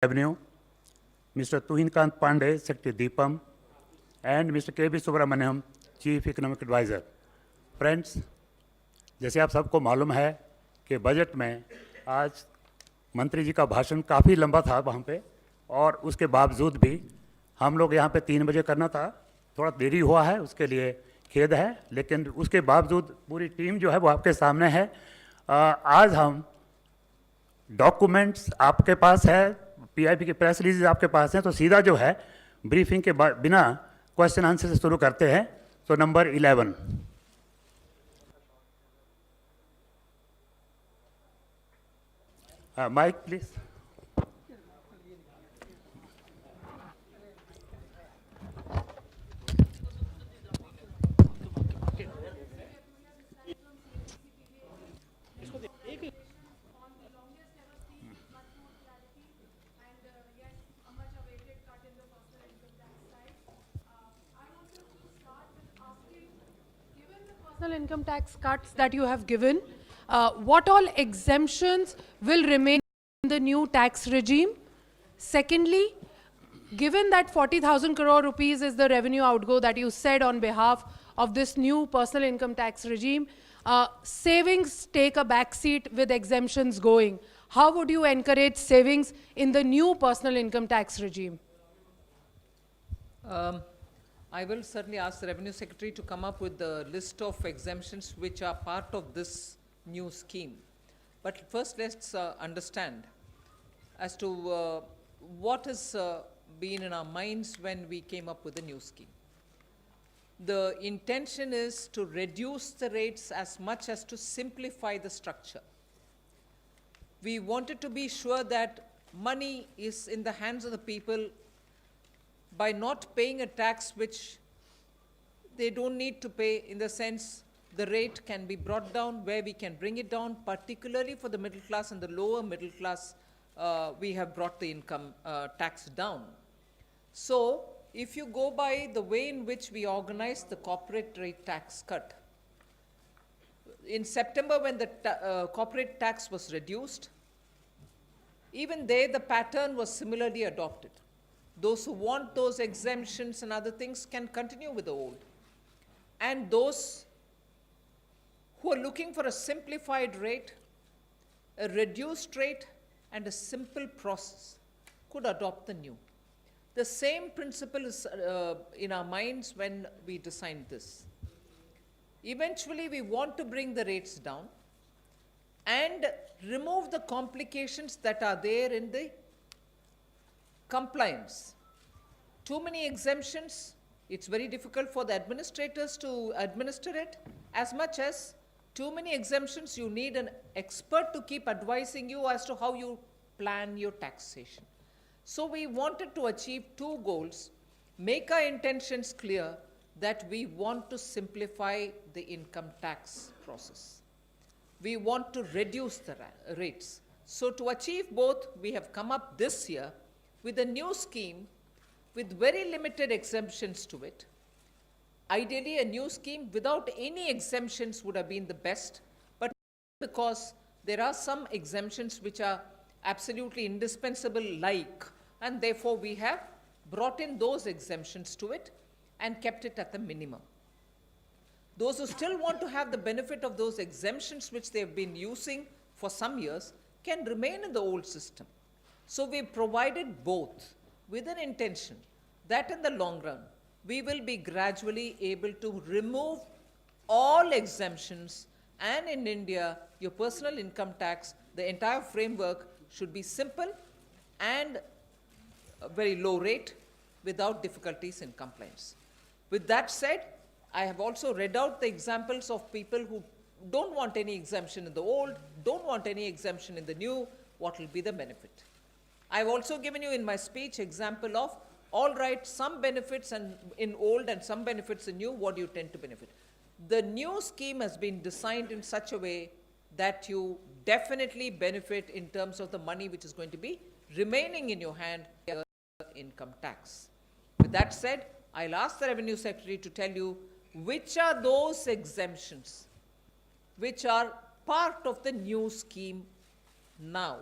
Revenue, Mr. Tuhinkant Pandey, Secretary Deepam, and Mr. K.B. Subramaniam, Chief Economic Advisor. Friends, जैसे आप सबको मालूम है कि बजट में आज मंत्री जी का भाषण काफ़ी लंबा था वहाँ पे, और उसके बावजूद भी हम लोग यहाँ पे 3 बजे करना था, थोड़ा देरी हुआ है, उसके लिए खेद है, लेकिन उसके बावजूद पूरी टीम जो है वो आपके सामने है। आज हम डॉक्यूमेंट्स आपके पास है, पीआईबी की प्रेस रिलीज आपके पास है, तो सीधा जो है ब्रीफिंग के बिना क्वेश्चन आंसर से शुरू करते हैं। तो number 11, mike please. Income tax cuts that you have given, what all exemptions will remain in the new tax regime? Secondly, given that 40,000 crore rupees is the revenue outgo that you said on behalf of this new personal income tax regime, savings take a backseat with exemptions going. How would you encourage savings in the new personal income tax regime? I will certainly ask the Revenue Secretary to come up with the list of exemptions which are part of this new scheme. But first, let's understand as to what has been in our minds when we came up with the new scheme. The intention is to reduce the rates as much as to simplify the structure. We wanted to be sure that money is in the hands of the people by not paying a tax which they don't need to pay, in the sense the rate can be brought down, where we can bring it down, particularly for the middle class and the lower middle class. We have brought the income tax down. So if you go by the way in which we organized the corporate rate tax cut, in September when the corporate tax was reduced, even there the pattern was similarly adopted. Those who want those exemptions and other things can continue with the old. And those who are looking for a simplified rate, a reduced rate, and a simple process could adopt the new. The same principle is in our minds when we designed this. Eventually, we want to bring the rates down and remove the complications that are there in the compliance. Too many exemptions, it's very difficult for the administrators to administer it. As much as too many exemptions, you need an expert to keep advising you as to how you plan your taxation. So we wanted to achieve two goals: make our intentions clear that we want to simplify the income tax process. We want to reduce the rates. So to achieve both, we have come up this year with a new scheme with very limited exemptions to it. Ideally, a new scheme without any exemptions would have been the best, but because there are some exemptions which are absolutely indispensable, and therefore we have brought in those exemptions to it and kept it at the minimum. Those who still want to have the benefit of those exemptions which they have been using for some years can remain in the old system. So we provided both with an intention that in the long run, we will be gradually able to remove all exemptions, and in India, your personal income tax, the entire framework should be simple and a very low rate without difficulties in compliance. With that said, I have also read out the examples of people who don't want any exemption in the old, don't want any exemption in the new. What will be the benefit? I've also given you in my speech example of, all right, some benefits and in old and some benefits in new, what do you tend to benefit? The new scheme has been designed in such a way that you definitely benefit in terms of the money which is going to be remaining in your hand, income tax. With that said, I'll ask the Revenue Secretary to tell you which are those exemptions which are part of the new scheme now.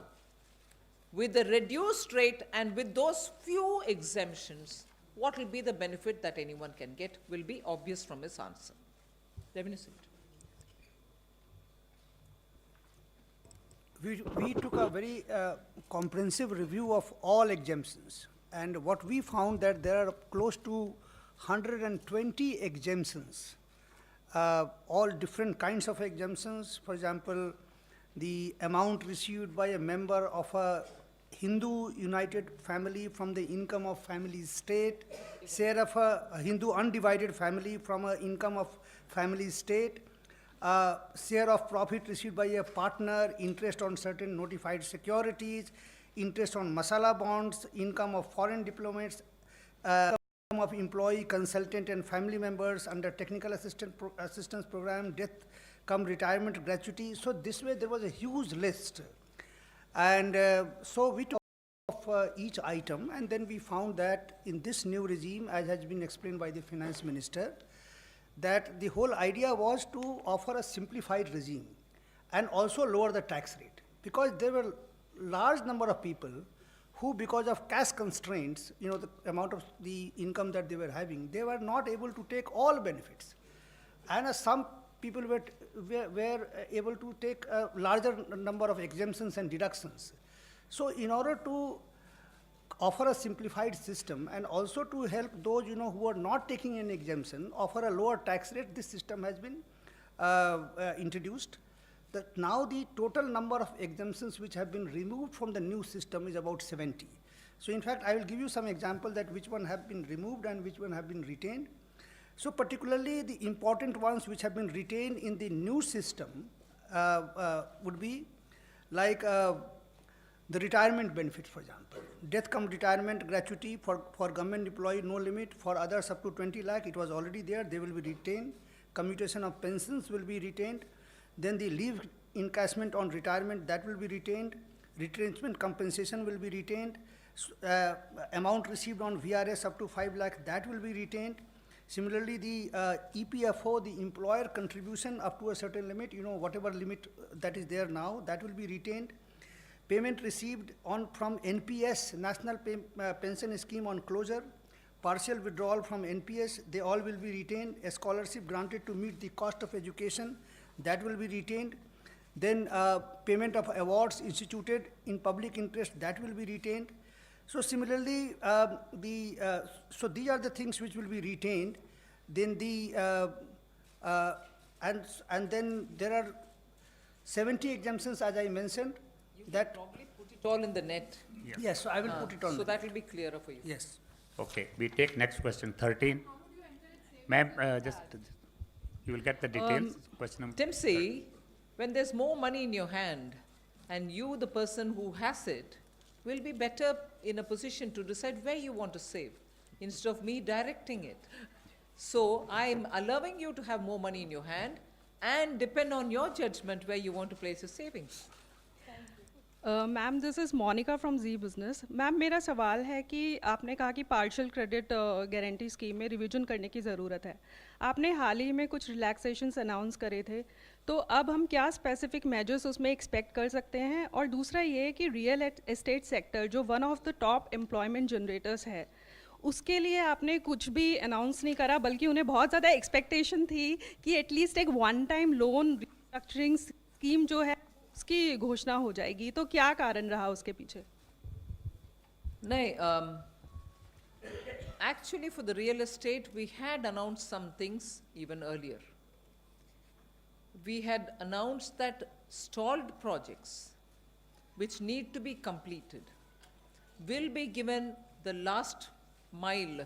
with the reduced rate and with those few exemptions, what will be the benefit that anyone can get will be obvious from his answer. Revenue Secretary. We took a very comprehensive review of all exemptions, and what we found that there are close to 120 exemptions, all different kinds of exemptions. For example, the amount received by a member of a Hindu united family from the income of family state, share of a Hindu undivided family from an income of family state, share of profit received by a partner, interest on certain notified securities, interest on masala bonds, income of foreign diplomats, income of employee, consultant and family members under technical assistance program, death come retirement gratuity. So this way there was a huge list. And so we took of each item, and then we found that in this new regime, as has been explained by the finance minister, that the whole idea was to offer a simplified regime and also lower the tax rate, because there were large number of people who, because of cash constraints, the amount of the income that they were having, they were not able to take all benefits. And some people were able to take a larger number of exemptions and deductions. So in order to offer a simplified system and also to help those who are not taking an exemption, offer a lower tax rate, this system has been introduced. Now the total number of exemptions which have been removed from the new system is about 70. So in fact, I will give you some example that which one have been removed and which one have been retained. So particularly the important ones which have been retained in the new system would be like the retirement benefit, for example. Death come retirement gratuity for government employee, no limit. For others up to 20 lakh, it was already there, they will be retained. Commutation of pensions will be retained. Then the leave encashment on retirement, that will be retained. Retrenchment compensation will be retained. Amount received on VRS up to 5 lakh, that will be retained. Similarly, the EPFO, the employer contribution up to a certain limit, whatever limit that is there now, that will be retained. Payment received from NPS, National Pension Scheme on closure, partial withdrawal from NPS, they all will be retained. A scholarship granted to meet the cost of education, that will be retained. Then payment of awards instituted in public interest, that will be retained. So similarly, so these are the things which will be retained. Then and then there are 70 exemptions, as I mentioned. That Probably put it all in the net. yes, so I will put it on. So the- that will be clearer for you. yes. Okay, we take next question, 13. Ma'am, just, you will get the details. Question number. Timsy, when there's more money in your hand and you, the person who has it, will be better in a position to decide where you want to save instead of me directing it. So I'm allowing you to have more money in your hand and depend on your judgment where you want to place your savings. Ma'am this is Monica from Zee business. Ma'am मेरा सवाल है कि आपने कहा कि partial credit guarantee scheme में revision करने की ज़रूरत है। आपने हाल ही में कुछ रिलैक्सेशंस अनाउंस करे थे, तो अब हम क्या स्पेसिफिक मेजर्स उसमें एक्सपेक्ट कर सकते हैं? और दूसरा ये है कि रियल एस्टेट सेक्टर जो one of the top employment generators है, उसके लिए आपने कुछ भी अनाउंस नहीं करा, बल्कि उन्हें बहुत ज़्यादा एक्सपेक्टेशन थी कि एटलीस्ट एक one time loan restructuring scheme जो है उसकी घोषणा हो जाएगी। तो क्या कारण रहा उसके पीछे? No, actually for the real estate, we had announced some things even earlier. We had announced that stalled projects which need to be completed will be given the last mile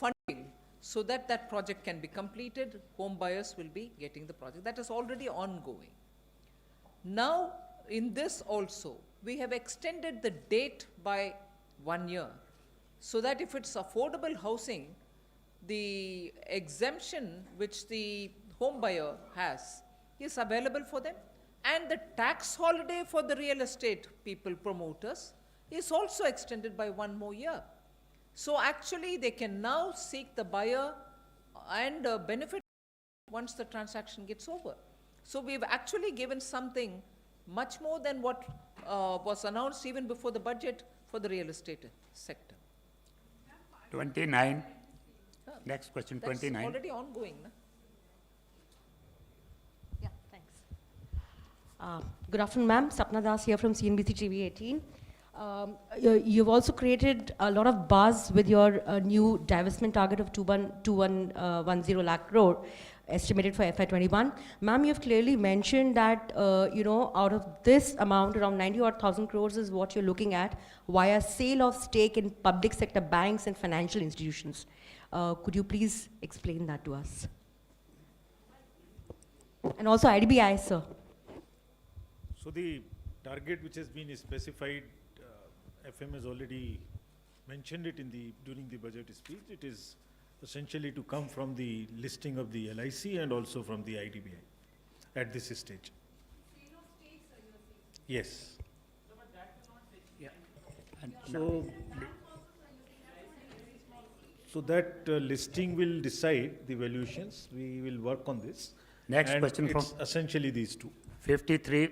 funding so that that project can be completed, home buyers will be getting the project. That is already ongoing. Now, in this also, we have extended the date by 1 year, so that if it's affordable housing, the exemption which the home buyer has is available for them, and the tax holiday for the real estate people, promoters, is also extended by 1 more year. So actually, they can now seek the buyer and benefit once the transaction gets over. So we've actually given something much more than what was announced even before the budget for the real estate sector. 29. Next question, That's 29. already ongoing. Na? Yeah, thanks. Good afternoon, ma'am. Sapna Das here from CNBC TV 18. You've also created a lot of buzz with your new divestment target of 2110 lakh crore estimated for FY21. Ma'am, you've clearly mentioned that, out of this amount, around 90,000 crores is what you're looking at via sale of stake in public sector banks and financial institutions. Could you please explain that to us? And also IDBI, sir. So the target which has been specified, FM has already mentioned it during the budget speech. It is essentially to come from the listing of the LIC and also from the IDBI at this stage. Yes. And So that listing will decide the valuations. We will work on this. Next And question from it's essentially these two. 53.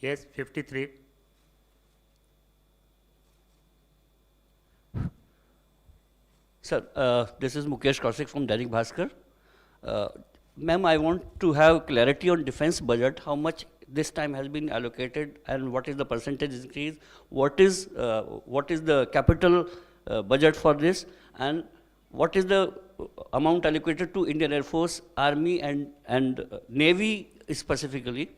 Yes, 53. Sir, this is Mukesh Kaushik from Dainik Bhaskar. Ma'am, I want to have clarity on defense budget, how much this time has been allocated and what is the percentage increase, what is the capital budget for this, and what is the amount allocated to Indian Air Force, Army and Navy specifically?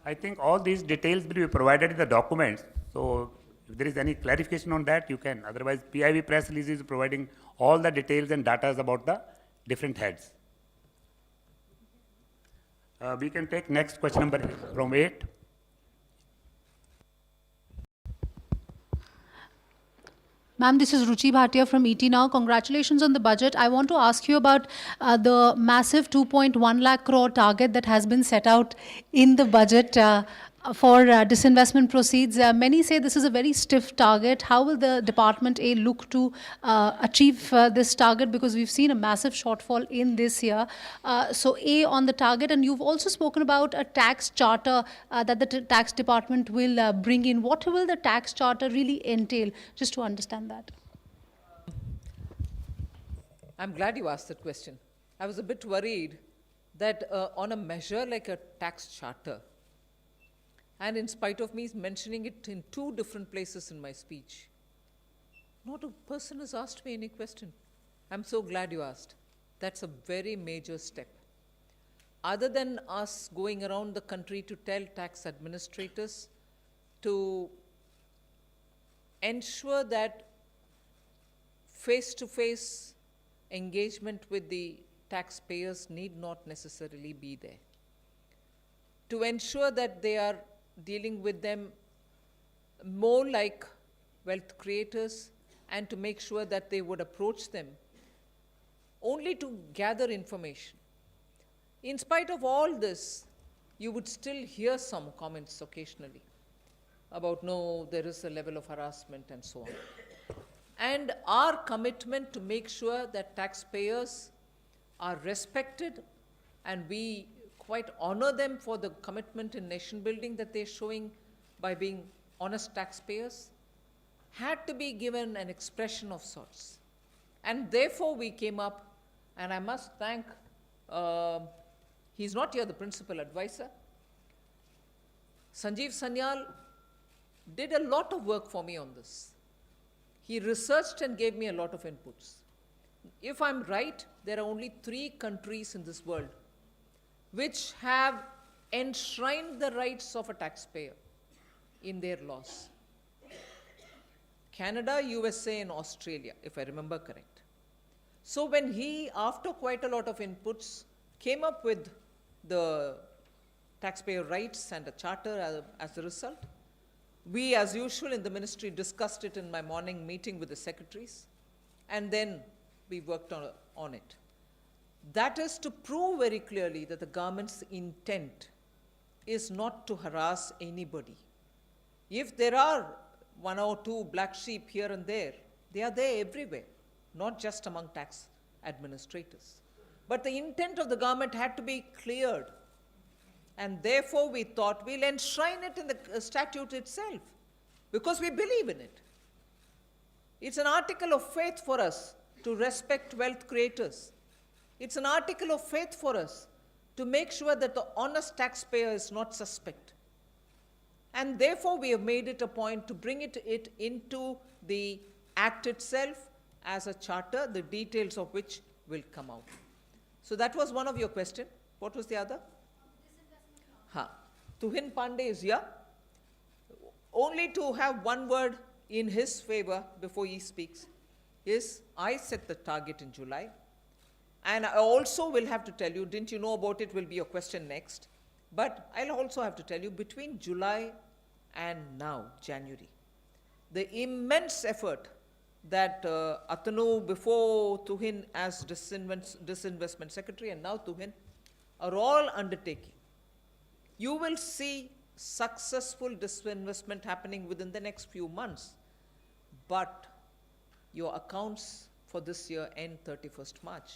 I think all these details will be provided in the documents. So if there is any clarification on that, you can. Otherwise, PIB press release is providing all the details and data about the different heads. We can take next question number from 8. Ma'am, this is Ruchi Bhatia from ET Now. Congratulations on the budget. I want to ask you about the massive 2.1 lakh crore target that has been set out in the budget for disinvestment proceeds. Many say this is a very stiff target. How will the Department A look to achieve this target? Because we've seen a massive shortfall in this year. So A, on the target, and you've also spoken about a tax charter that the tax department will bring in. What will the tax charter really entail? Just to understand that. I'm glad you asked that question. I was a bit worried that on a measure like a tax charter, and in spite of me mentioning it in 2 different places in my speech, not a person has asked me any question. I'm so glad you asked. That's a very major step. Other than us going around the country to tell tax administrators to ensure that face-to-face engagement with the taxpayers need not necessarily be there. To ensure that they are dealing with them more like wealth creators, and to make sure that they would approach them only to gather information. In spite of all this, you would still hear some comments occasionally about, no, there is a level of harassment and so on. And our commitment to make sure that taxpayers are respected, and we quite honor them for the commitment in nation building that they're showing by being honest taxpayers, had to be given an expression of sorts. And therefore we came up, and I must thank, he's not here, the principal advisor. Sanjeev Sanyal did a lot of work for me on this. He researched and gave me a lot of inputs. If I'm right, there are only 3 countries in this world which have enshrined the rights of a taxpayer in their laws. Canada, USA, and Australia, if I remember correct. So when he, after quite a lot of inputs, came up with the taxpayer rights and a charter as a result, we, as usual in the ministry, discussed it in my morning meeting with the secretaries, and then we worked on it. That is to prove very clearly that the government's intent is not to harass anybody. If there are 1 or 2 black sheep here and there, they are there everywhere, not just among tax administrators. But the intent of the government had to be cleared. And therefore, we thought we'll enshrine it in the statute itself, because we believe in it. It's an article of faith for us to respect wealth creators. It's an article of faith for us to make sure that the honest taxpayer is not suspect. And therefore, we have made it a point to bring it into the Act itself as a charter, the details of which will come out. So that was one of your questions. What was the other? Tuhin Pandey is here. Only to have one word in his favor before he speaks is, I set the target in July. And I also will have to tell you, didn't you know about it, will be your question next. But I'll also have to tell you, between July and now, January, the immense effort that Atanu, before Tuhin as disinvestment secretary, and now Tuhin, are all undertaking. You will see successful disinvestment happening within the next few months. But your accounts for this year end 31st March.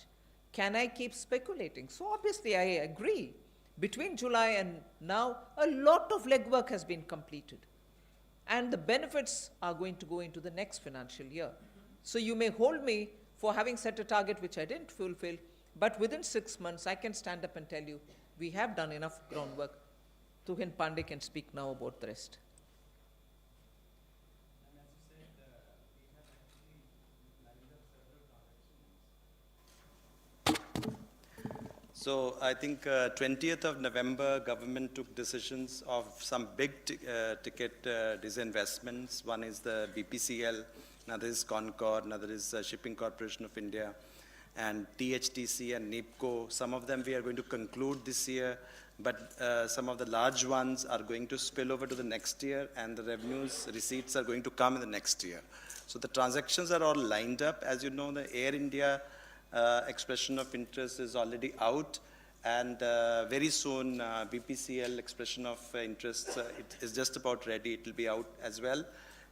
Can I keep speculating? So obviously I agree. Between July and now, a lot of legwork has been completed. And the benefits are going to go into the next financial year. So you may hold me for having set a target which I didn't fulfill, but within 6 months I can stand up and tell you, we have done enough groundwork. Tuhin Pandey can speak now about the rest. So I think 20th of November, government took decisions of some big ticket disinvestments. One is the BPCL, another is Concord, another is Shipping Corporation of India, and THTC and NIPCO. Some of them we are going to conclude this year, but some of the large ones are going to spill over to the next year, and the revenues, receipts are going to come in the next year. So the transactions are all lined up. As you know, the Air India expression of interest is already out, and very soon BPCL expression of interest it is just about ready. It will be out as well,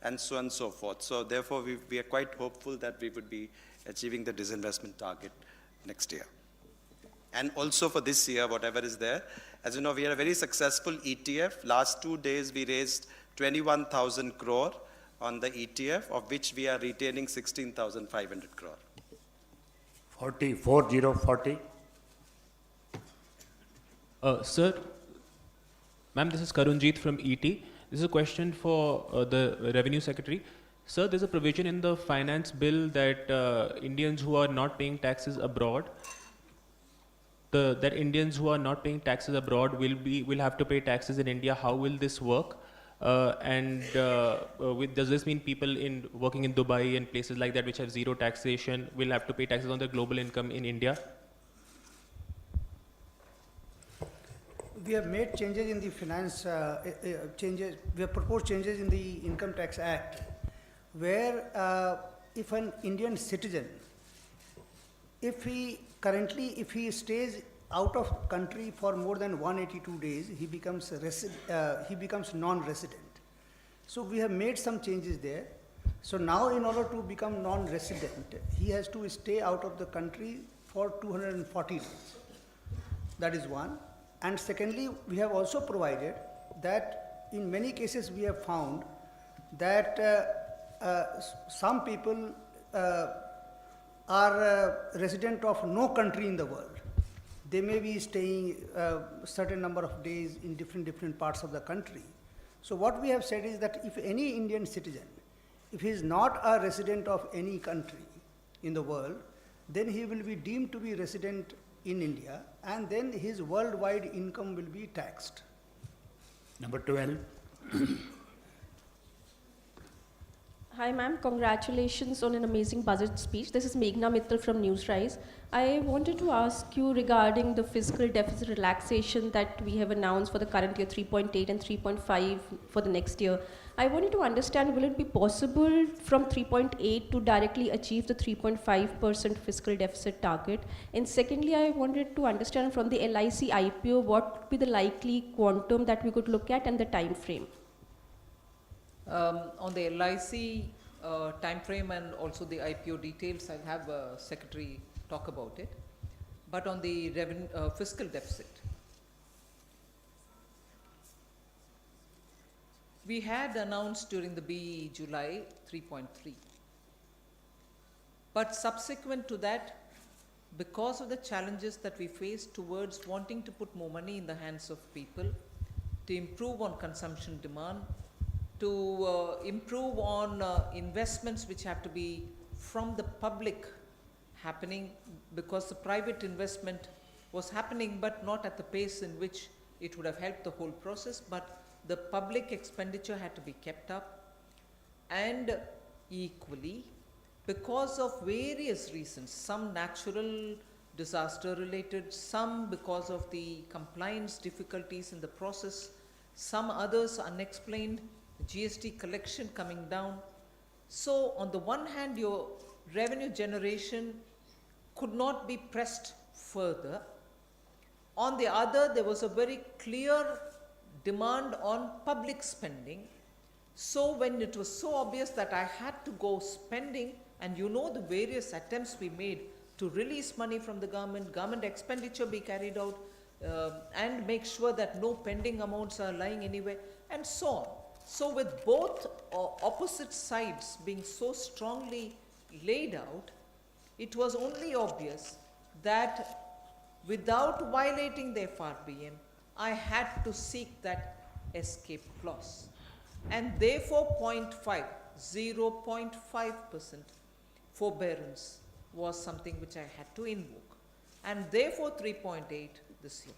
and so on and so forth. So therefore, we are quite hopeful that we would be achieving the disinvestment target next year. And also for this year, whatever is there. As you know, we are a very successful ETF. Last 2 days, we raised 21,000 crore on the ETF, of which we are retaining 16,500 crore. 40. Sir, ma'am, this is Karunjit from ET. This is a question for the Revenue Secretary. Sir, there's a provision in the finance bill that Indians who are not paying taxes abroad, that Indians who are not paying taxes abroad will have to pay taxes in India. How will this work? Does this mean people working in Dubai and places like that which have zero taxation will have to pay taxes on their global income in India? We have made changes in the finance changes. We have proposed changes in the Income Tax Act, where if an Indian citizen, if he stays out of country for more than 182 days, he becomes non-resident. So we have made some changes there. So now, in order to become non-resident, he has to stay out of the country for 240 days. That is one. And secondly, we have also provided that in many cases we have found that some people are resident of no country in the world. They may be staying a certain number of days in different parts of the country. So what we have said is that if any Indian citizen, if he is not a resident of any country in the world, then he will be deemed to be resident in India, and then his worldwide income will be taxed. Number 12. Hi ma'am, congratulations on an amazing budget speech. This is Meghna Mittal from Newsrise. I wanted to ask you regarding the fiscal deficit relaxation that we have announced for the current year, 3.8 and 3.5 for the next year. I wanted to understand, will it be possible from 3.8 to directly achieve the 3.5% fiscal deficit target? And secondly, I wanted to understand from the LIC IPO, what would be the likely quantum that we could look at and the time frame? On the LIC time frame and also the IPO details, I'll have Secretary talk about it. But on the fiscal deficit, We had announced during the BE July 3.3. But subsequent to that, because of the challenges that we faced towards wanting to put more money in the hands of people, to improve on consumption demand, to improve on investments which have to be from the public happening, because the private investment was happening but not at the pace in which it would have helped the whole process, but the public expenditure had to be kept up. And equally, because of various reasons, some natural disaster related, some because of the compliance difficulties in the process, some others unexplained, GST collection coming down. So on the one hand, your revenue generation could not be pressed further. On the other, there was a very clear demand on public spending. So when it was so obvious that I had to go spending, and you know the various attempts we made to release money from the government expenditure be carried out, and make sure that no pending amounts are lying anywhere, and so on. So with both opposite sides being so strongly laid out, it was only obvious that without violating the FRBM, I had to seek that escape clause. And therefore 0.5% forbearance was something which I had to invoke. And therefore 3.8 this year.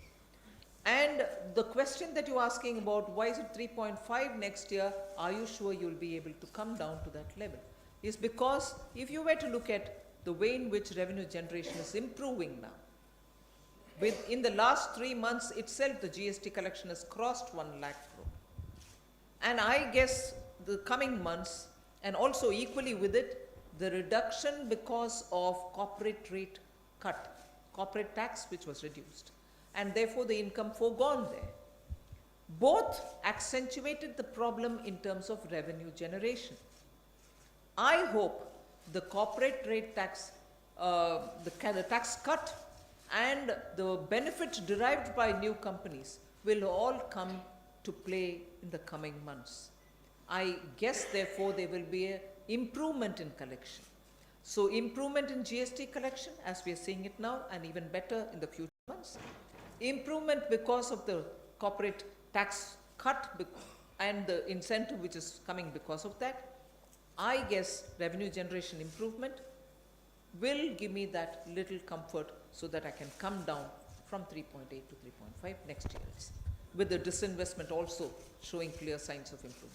And the question that you're asking about, why is it 3.5 next year, are you sure you'll be able to come down to that level? Is because if you were to look at the way in which revenue generation is improving now, in the last 3 months itself, the GST collection has crossed 1 lakh crore. And I guess the coming months, and also equally with it, the reduction because of corporate rate cut, corporate tax which was reduced, and therefore the income foregone there, both accentuated the problem in terms of revenue generation. I hope the corporate rate tax, the tax cut, and the benefit derived by new companies will all come to play in the coming months. I guess therefore there will be an improvement in collection. So improvement in GST collection as we are seeing it now, and even better in the future months. Improvement because of the corporate tax cut and the incentive which is coming because of that. I guess revenue generation improvement will give me that little comfort so that I can come down from 3.8 to 3.5 next year, with the disinvestment also showing clear signs of improvement.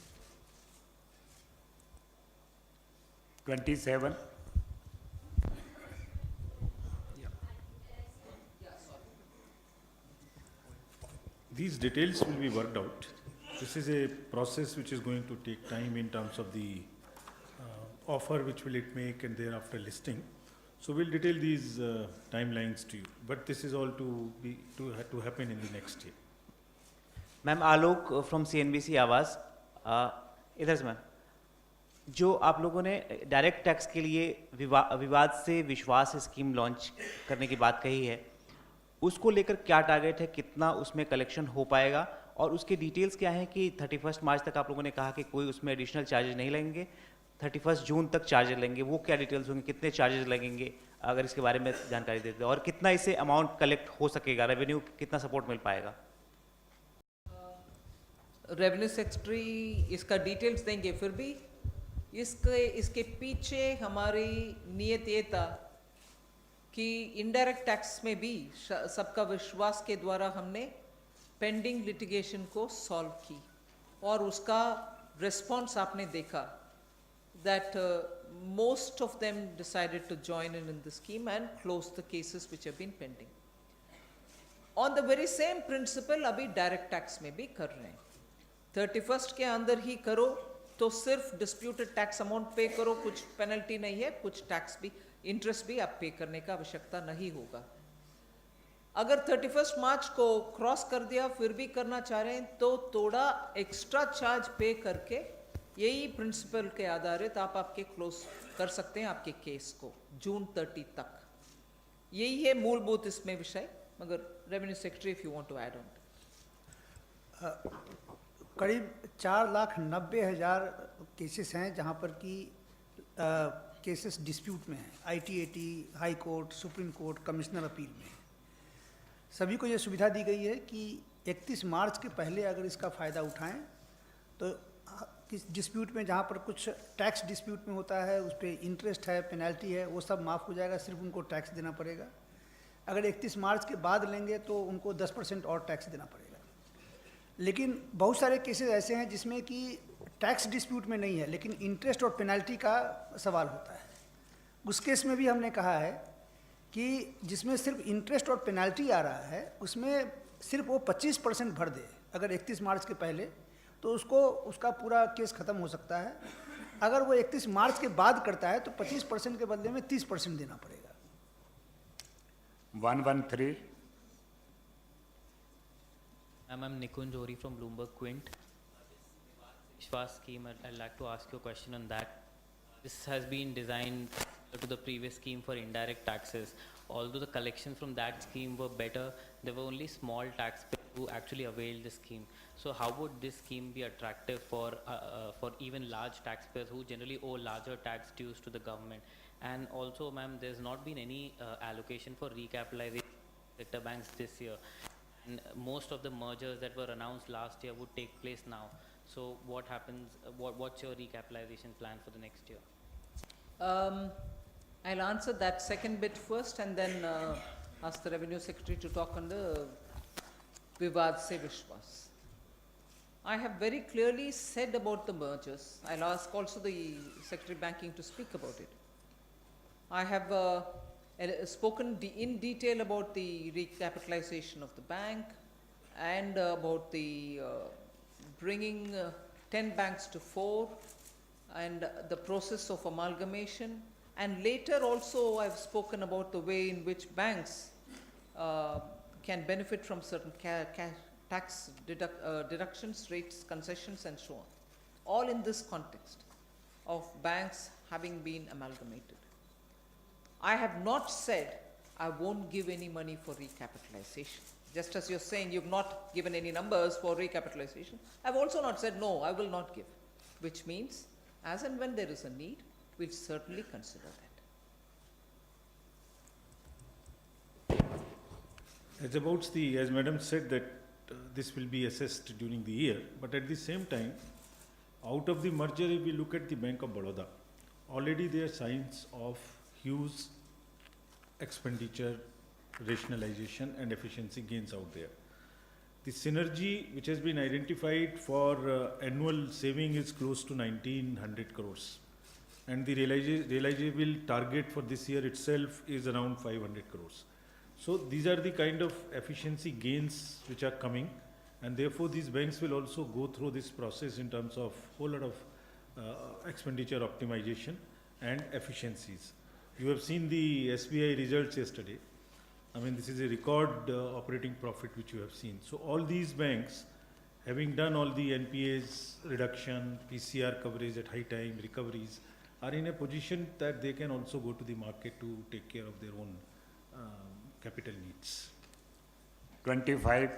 27. These details will be worked out. This is a process which is going to take time in terms of the offer which will it make and thereafter listing. So we'll detail these timelines to you, but this is all to happen in the next year. Ma'am Alok from CNBC आवाज़, इधर से ma'am, जो आप लोगों ने direct tax के लिए विवाद से विश्वास स्कीम लॉन्च करने की बात कही है, उसको लेकर क्या टारगेट है, कितना उसमें कलेक्शन हो पाएगा, और उसके डिटेल्स क्या हैं कि 31 मार्च तक आप लोगों ने कहा कि कोई उसमें एडिशनल चार्जेस नहीं लगेंगे, 31 जून तक चार्जेस लगेंगे, वो क्या डिटेल्स होंगे, कितने चार्जेस लगेंगे, अगर इसके बारे में जानकारी देते हैं, और कितना इससे अमाउंट कलेक्ट हो सकेगा, रेवेन्यू कितना सपोर्ट मिल पाएगा? रेवेन्यू सेक्रेटरी इसका डिटेल्स देंगे, फिर भी इसके पीछे हमारी नीयत ये था कि इनडायरेक्ट टैक्स में भी सबका विश्वास के द्वारा हमने पेंडिंग लिटिगेशन को सॉल्व की, और उसका रिस्पॉन्स आपने देखा, that most of them decided to join in the scheme and close the cases which have been pending. On the very same principle अभी डायरेक्ट टैक्स में भी कर रहे हैं. 31 के अंदर ही करो तो सिर्फ डिस्प्यूटेड टैक्स अमाउंट पे करो, कुछ पेनल्टी नहीं है, कुछ टैक्स भी, इंटरेस्ट भी आप पे करने का आवश्यकता नहीं होगा. अगर 31 मार्च को क्रॉस कर दिया फिर भी करना चाह रहे हैं तो थोड़ा एक्स्ट्रा चार्ज पे करके यही प्रिंसिपल के आधारित आप आपके क्लोज कर सकते हैं आपके केस को जून 30 तक. यही है मूलभूत इसमें विषय, मगर revenue secretary if you want to add on. करीब 4,90,000 केसेस हैं जहां पर कि केसेस डिस्प्यूट में हैं, ITAT, high court, supreme court, commissioner appeal में। सभी को ये सुविधा दी गई है कि 31 मार्च के पहले अगर इसका फ़ायदा उठाएं तो किस डिस्प्यूट में जहाँ पर कुछ टैक्स डिस्प्यूट में होता है, उस पर इंटरेस्ट है, पेनल्टी है, वो सब माफ़ हो जाएगा, सिर्फ उनको टैक्स देना पड़ेगा। अगर 31 मार्च के बाद लेंगे तो उनको 10% और टैक्स देना पड़ेगा। लेकिन बहुत सारे केसेस ऐसे हैं जिसमें कि टैक्स डिस्प्यूट में नहीं है, लेकिन इंटरेस्ट और पेनल्टी का सवाल होता है। उस केस में भी हमने कहा है कि जिसमें सिर्फ इंटरेस्ट और पेनल्टी आ रहा है, उसमें सिर्फ वो 25% भर दे अगर 31 मार्च के पहले, तो उसका पूरा केस ख़त्म हो सकता है। अगर वो 31 मार्च के बाद करता है तो 25% के बदले में 30% देना पड़ेगा। 113. I'm Nikunj Ori from Bloomberg Quint. Vishwas scheme, I'd like to ask you a question on that. This has been designed to the previous scheme for indirect taxes. Although the collections from that scheme were better, there were only small taxpayers who actually availed the scheme. So how would this scheme be attractive for even large taxpayers who generally owe larger tax dues to the government? And also, ma'am, there's not been any allocation for recapitalization sector banks this year. And most of the mergers that were announced last year would take place now. So what happens, what's your recapitalization plan for the next year? I'll answer that second bit first and then ask the Revenue Secretary to talk on the Vivad Se Vishwas. I have very clearly said about the mergers. I'll ask also the Secretary Banking to speak about it. I have spoken in detail about the recapitalization of the bank and about the bringing 10 banks to 4 and the process of amalgamation. And later also I've spoken about the way in which banks can benefit from certain tax deductions, rates, concessions and so on. All in this context of banks having been amalgamated. I have not said I won't give any money for recapitalization. Just as you're saying you've not given any numbers for recapitalization, I've also not said no, I will not give. Which means as and when there is a need, we'll certainly consider that. As Madam said that this will be assessed during the year, but at the same time, out of the merger, if we look at the Bank of Baroda, already there are signs of huge expenditure, rationalization and efficiency gains out there. The synergy which has been identified for annual saving is close to 1900 crores. And the realizable target for this year itself is around 500 crores. So these are the kind of efficiency gains which are coming, and therefore these banks will also go through this process in terms of whole lot of expenditure optimization and efficiencies. You have seen the SBI results yesterday. I mean, this is a record operating profit which you have seen. So all these banks, having done all the NPAs reduction, PCR coverage at high time, recoveries, are in a position that they can also go to the market to take care of their own capital needs. 25.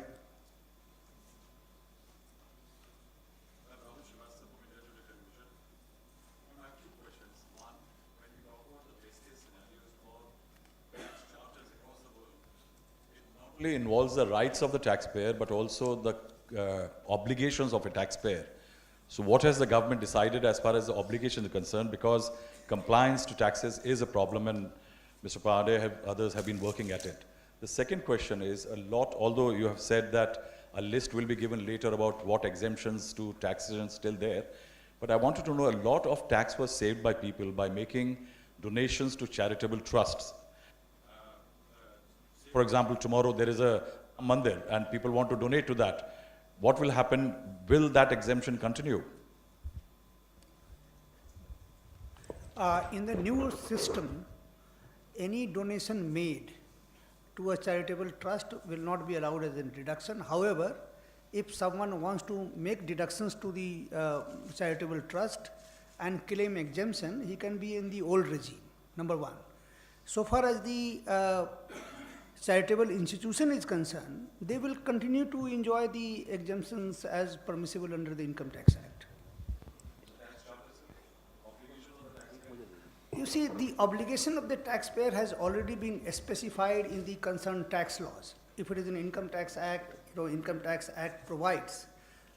Involves the rights of the taxpayer but also the obligations of a taxpayer. So what has the government decided as far as the obligations are concerned, because compliance to taxes is a problem and Mr. Pandey others have been working at it. The second question is although you have said that a list will be given later about what exemptions to taxes are still there, but I wanted to know a lot of tax was saved by people by making donations to charitable trusts. For example, tomorrow there is a mandir and people want to donate to that. What will happen? Will that exemption continue? In the new system, any donation made to a charitable trust will not be allowed as a deduction. However, if someone wants to make deductions to the charitable trust and claim exemption, he can be in the old regime, number one. So far as the charitable institution is concerned, they will continue to enjoy the exemptions as permissible under the Income Tax Act. You see, the obligation of the taxpayer has already been specified in the concerned tax laws. If it is an Income Tax Act, Income Tax Act provides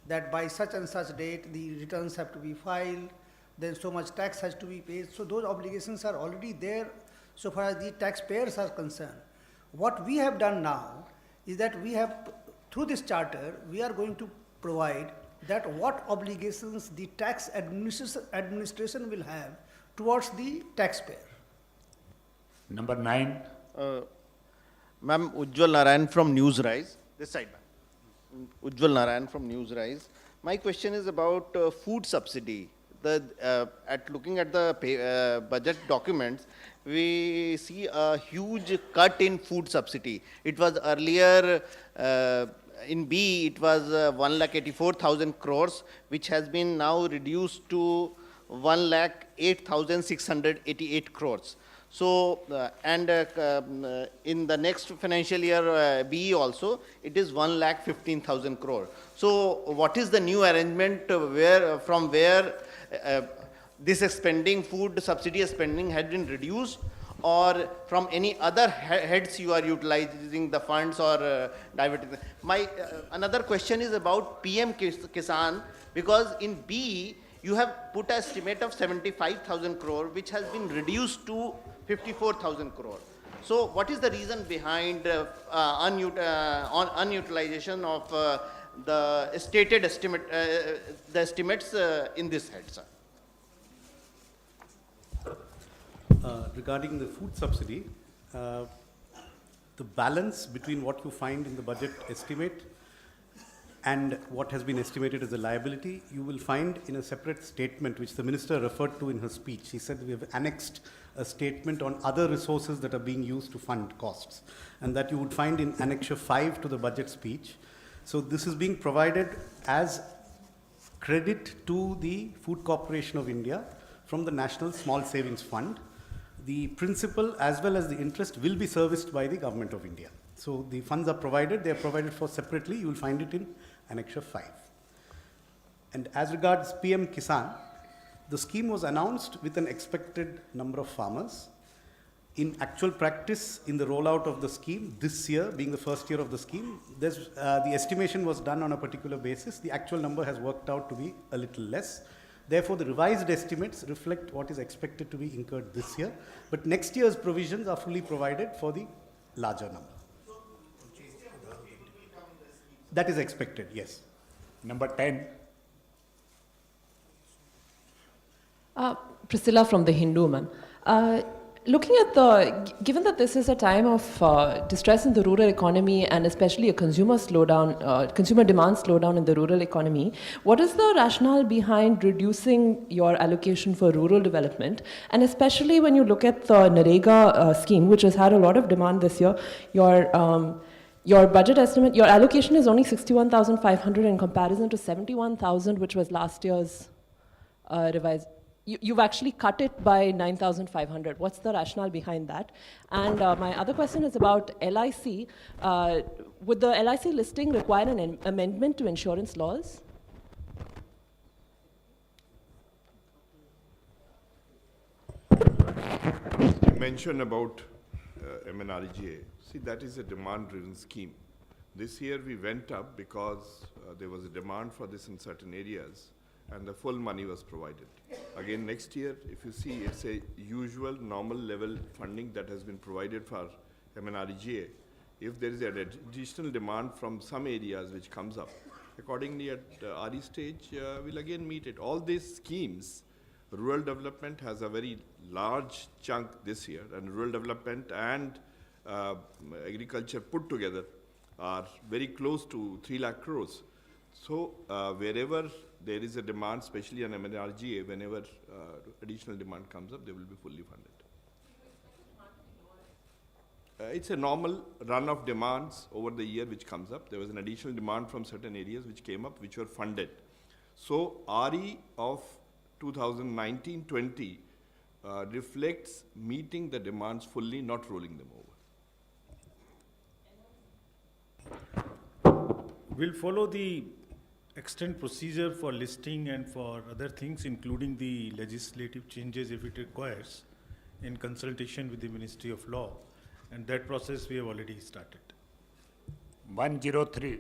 that by such and such date the returns have to be filed, then so much tax has to be paid. So those obligations are already there so far as the taxpayers are concerned. What we have done now is that we have, through this charter, we are going to provide that what obligations the tax administration will have towards the taxpayer. Number 9. Ma'am, Ujjwal Narayan from Newsrise. This side, ma'am. Ujjwal Narayan from Newsrise. My question is about food subsidy. At looking at the budget documents, we see a huge cut in food subsidy. It was earlier in B, it was 1,84,000 crores, which has been now reduced to 1,08,688 crores. So, in the next financial year, B also, it is 1,15,000 crore. So, what is the new arrangement from where this spending, food subsidy spending had been reduced, or from any other heads you are utilizing the funds or diverting? My another question is about PM Kisan, because in B, you have put an estimate of 75,000 crore, which has been reduced to 54,000 crore. So what is the reason behind unutilization of the stated estimate, the estimates in this head, sir? Regarding the food subsidy, the balance between what you find in the budget estimate and what has been estimated as a liability, you will find in a separate statement which the minister referred to in her speech. He said we have annexed a statement on other resources that are being used to fund costs, and that you would find in Annexure 5 to the budget speech. So this is being provided as credit to the Food Corporation of India from the National Small Savings Fund. The principal as well as the interest will be serviced by the Government of India. So the funds are provided, they are provided for separately, you will find it in Annexure 5. And as regards PM Kisan, the scheme was announced with an expected number of farmers. In actual practice, in the rollout of the scheme, this year being the first year of the scheme, the estimation was done on a particular basis. The actual number has worked out to be a little less. Therefore, the revised estimates reflect what is expected to be incurred this year. But next year's provisions are fully provided for the larger number. That is expected, yes. Number 10. Priscilla from The Hindu, ma'am. Looking at given that this is a time of distress in the rural economy and especially a consumer slowdown, consumer demand slowdown in the rural economy, what is the rationale behind reducing your allocation for rural development? And especially when you look at the Narega scheme, which has had a lot of demand this year, your budget estimate, your allocation is only 61,500 in comparison to 71,000, which was last year's revised. You've actually cut it by 9,500. What's the rationale behind that? And my other question is about LIC. Would the LIC listing require an amendment to insurance laws? You mentioned about MNRGA. See, that is a demand-driven scheme. This year we went up because there was a demand for this in certain areas, and the full money was provided. Again, next year, if you see, it's a usual, normal level funding that has been provided for MNRGA. If there is an additional demand from some areas which comes up, accordingly at RE stage, we'll again meet it. All these schemes, rural development has a very large chunk this year, and rural development and agriculture put together are very close to 3 lakh crores. So wherever there is a demand, especially on MNRGA, whenever additional demand comes up, they will be fully funded. It's a normal run of demands over the year which comes up. There was an additional demand from certain areas which came up, which were funded. So RE of 2019-20 reflects meeting the demands fully, not rolling them over. We'll follow the extent procedure for listing and for other things, including the legislative changes if it requires, in consultation with the Ministry of Law. And that process we have already started. 103.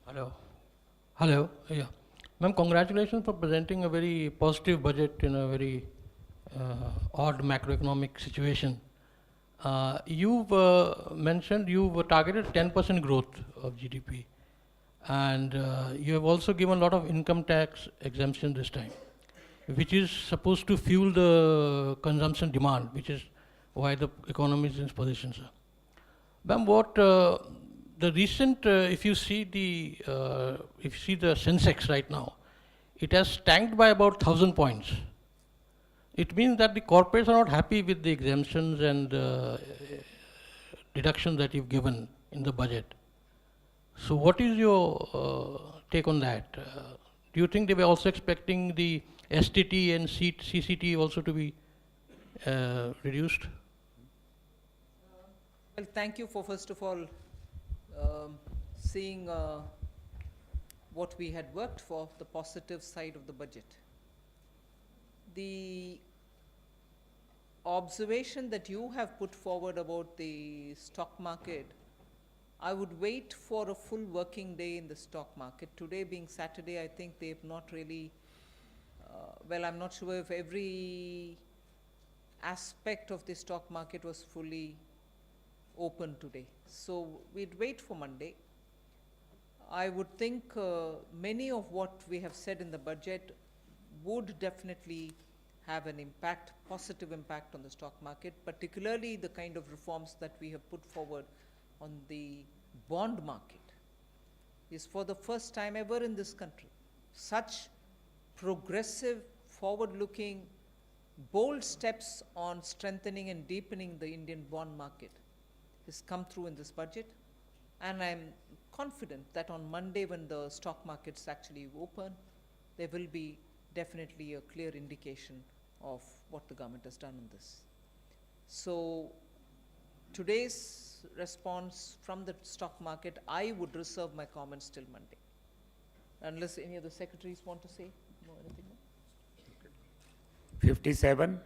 Hello. Hello. Yeah. Ma'am, congratulations for presenting a very positive budget in a very odd macroeconomic situation. You've mentioned you've targeted 10% growth of GDP, and you have also given a lot of income tax exemption this time, which is supposed to fuel the consumption demand, which is why the economy is in this position, sir. Ma'am, what the recent, if you see the Sensex right now, it has tanked by about 1,000 points. It means that the corporates are not happy with the exemptions and deductions that you've given in the budget. So what is your take on that? Do you think they were also expecting the STT and CCT also to be reduced? Well, thank you for, first of all, seeing what we had worked for, the positive side of the budget. The observation that you have put forward about the stock market, I would wait for a full working day in the stock market. Today being Saturday, I think they've not really, well, I'm not sure if every aspect of the stock market was fully open today. So we'd wait for Monday. I would think many of what we have said in the budget would definitely have an impact, positive impact on the stock market, particularly the kind of reforms that we have put forward on the bond market. Is for the first time ever in this country, such progressive, forward-looking, bold steps on strengthening and deepening the Indian bond market has come through in this budget. And I'm confident that on Monday, when the stock markets actually open, there will be definitely a clear indication of what the government has done on this. So today's response from the stock market, I would reserve my comments till Monday, unless any of the secretaries want to say more, anything more. 57.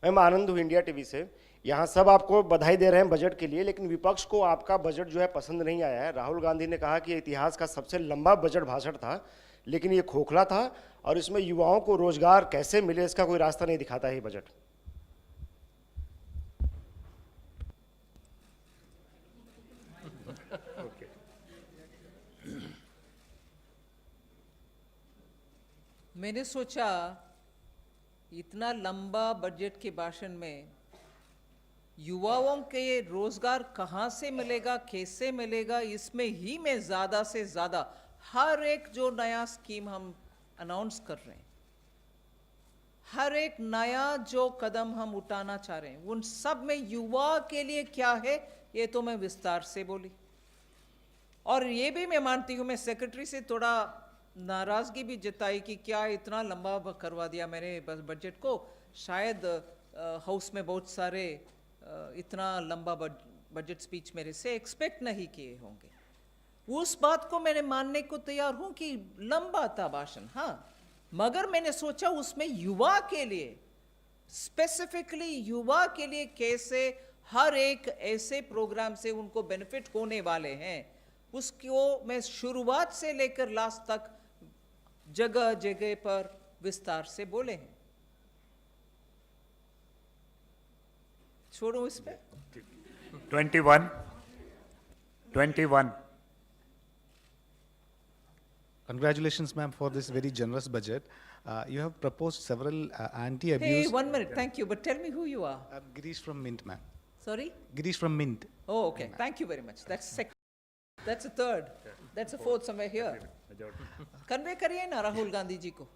Ma'am आनंद हूँ India TV से। यहाँ सब आपको बधाई दे रहे हैं budget के लिए, लेकिन विपक्ष को आपका बजट जो है पसंद नहीं आया है। राहुल गांधी ने कहा कि इतिहास का सबसे लंबा बजट भाषण था, लेकिन ये खोखला था और इसमें युवाओं को रोजगार कैसे मिले इसका कोई रास्ता नहीं दिखाता है ये बजट। मैंने सोचा इतना लंबा बजट के भाषण में युवाओं के रोजगार कहाँ से मिलेगा, कैसे मिलेगा, इसमें ही मैं ज़्यादा से ज़्यादा हर एक जो नया स्कीम हम अनाउंस कर रहे हैं, हर एक नया जो कदम हम उठाना चाह रहे हैं, उन सब में युवा के लिए क्या है ये तो मैं विस्तार से बोली। और ये भी मैं मानती हूँ, मैं सेक्रेटरी से थोड़ा नाराज़गी भी जताई कि क्या इतना लंबा करवा दिया मैंने बजट को, शायद हाउस में बहुत सारे इतना लंबा बजट स्पीच मेरे से एक्सपेक्ट नहीं किए होंगे। उस बात को मैंने मानने को तैयार हूँ कि लंबा था भाषण, हाँ, मगर मैंने सोचा उसमें युवा के लिए, स्पेसिफिकली युवा के लिए कैसे हर एक ऐसे प्रोग्राम से उनको बेनिफिट होने वाले हैं, उसको मैं शुरुआत से लेकर लास्ट तक जगह जगह पर विस्तार से बोले हैं। छोड़ो इस पे। 21. Congratulations, ma'am, for this very generous budget. You have proposed several anti-abuse. Hey, 1 minute, thank you, but tell me who you are. Girish from Mint, ma'am. Sorry? Girish from Mint. Oh, okay. Thank you very much. That's second. That's a third. That's a fourth somewhere here. Convey करिए ना राहुल गांधी जी को.